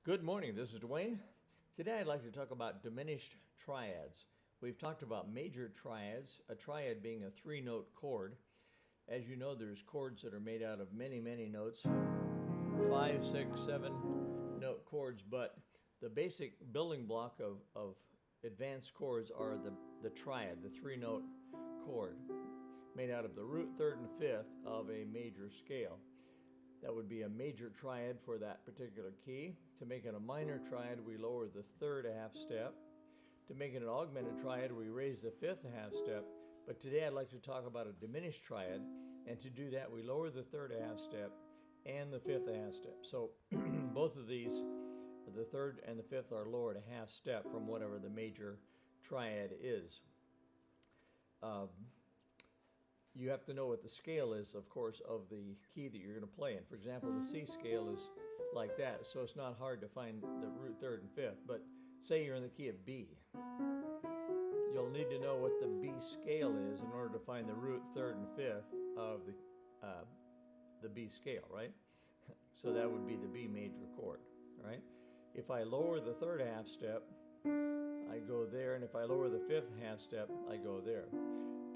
Good morning, this is Dwayne. Today I'd like to talk about diminished triads. We've talked about major triads, a triad being a three-note chord. As you know, there's chords that are made out of many notes, 5, 6, 7 note chords, but the basic building block of advanced chords are the triad, the three-note chord, made out of the root, third, and fifth of a major scale. That would be a major triad for that particular key. To make it a minor triad, we lower the third a half step. To make it an augmented triad, we raise the fifth a half step. But today I'd like to talk about a diminished triad, and to do that we lower the third a half step and the fifth a half step. So both of these, the third and the fifth, are lowered a half step from whatever the major triad is. You have to know what the scale is, of course, of the key that you're going to play in. For example, the C scale is like that, so it's not hard to find the root, third, and fifth. But say you're in the key of B. You'll need to know what the B scale is in order to find the root, third, and fifth of the B scale, right? So that would be the B major chord, right? If I lower the third half step, I go there, and if I lower the fifth half step, I go there.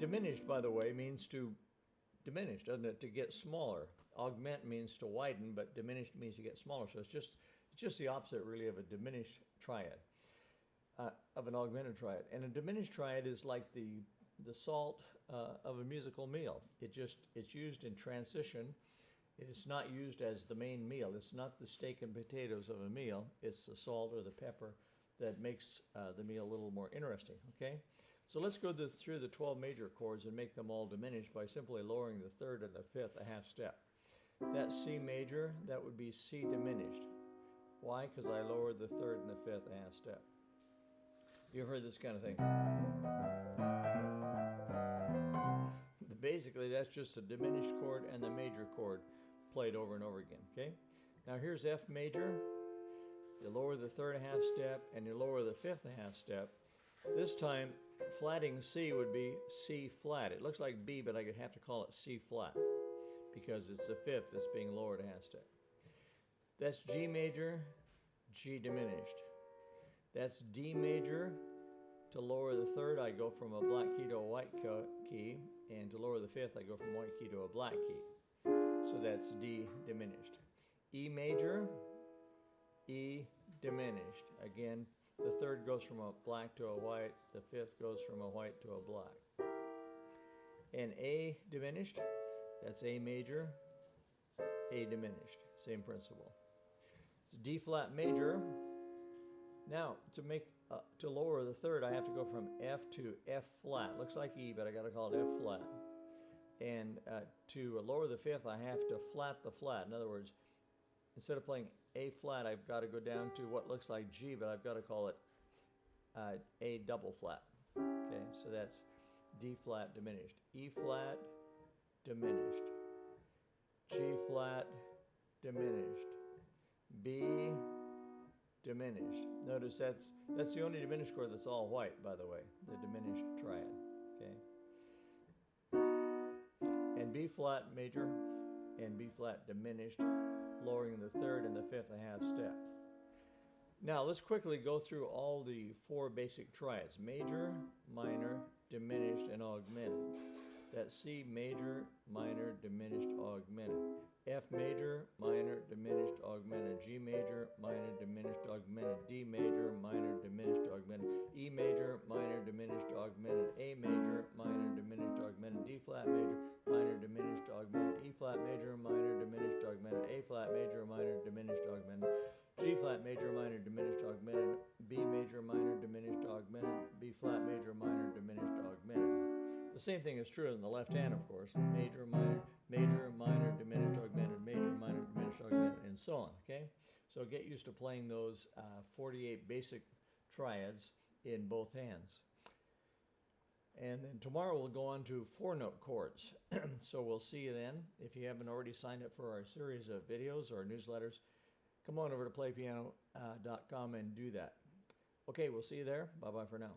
Diminished, by the way, means to diminish, doesn't it? To get smaller. Augment means to widen, but diminished means to get smaller. So it's just the opposite, really, of a diminished triad, of an augmented triad. And a diminished triad is like the salt of a musical meal. It's used in transition. It is not used as the main meal. It's not the steak and potatoes of a meal. It's the salt or the pepper that makes the meal a little more interesting, okay? So let's go through the 12 major chords and make them all diminished by simply lowering the third and the fifth a half step. That's C major, that would be C diminished. Why? Because I lowered the third and the fifth a half step. You've heard this kind of thing. Basically, that's just a diminished chord and the major chord played over and over again, okay? Now here's F major. You lower the third a half step and you lower the fifth a half step. This time, flatting C would be C flat. It looks like B, but I could have to call it C flat because it's the fifth that's being lowered a half step. That's G major, G diminished. That's D major. To lower the third, I go from a black key to a white key, and to lower the fifth, I go from white key to a black key. So that's D diminished. E major, E diminished. Again, the third goes from a black to a white, the fifth goes from a white to a black. And A diminished, that's A major, A diminished, same principle. It's D flat major. Now, to lower the third, I have to go from F to F flat. Looks like E, but I got to call it F flat. And to lower the fifth, I have to flat the flat. In other words, instead of playing A flat, I've got to go down to what looks like G, but I've got to call it A double flat. Okay, so that's D flat diminished. E flat diminished. G flat diminished. B diminished. Notice that's the only diminished chord that's all white, by the way, the diminished triad. Okay. And B flat major and B flat diminished, lowering the third and the fifth a half step. Now let's quickly go through all the four basic triads: major, minor, diminished, and augmented. That's C major, minor, diminished, augmented. F major, minor, diminished, augmented. G major, minor, diminished, augmented. D major, minor, diminished, augmented. E major, minor, diminished, augmented. A major, minor, diminished, augmented. D flat major, minor, diminished, augmented. E flat major, minor, diminished, augmented. A flat major, minor, diminished, augmented. G flat major, minor, diminished, augmented. B major, minor, diminished, augmented. B flat major, minor, diminished, augmented. The same thing is true in the left hand, of course. Major, minor, diminished, augmented, major, minor, diminished, augmented, and so on, okay? So get used to playing those 48 basic triads in both hands. And then tomorrow we'll go on to four-note chords. So we'll see you then. If you haven't already signed up for our series of videos or newsletters, come on over to playpiano.com and do that. Okay, we'll see you there. Bye-bye for now.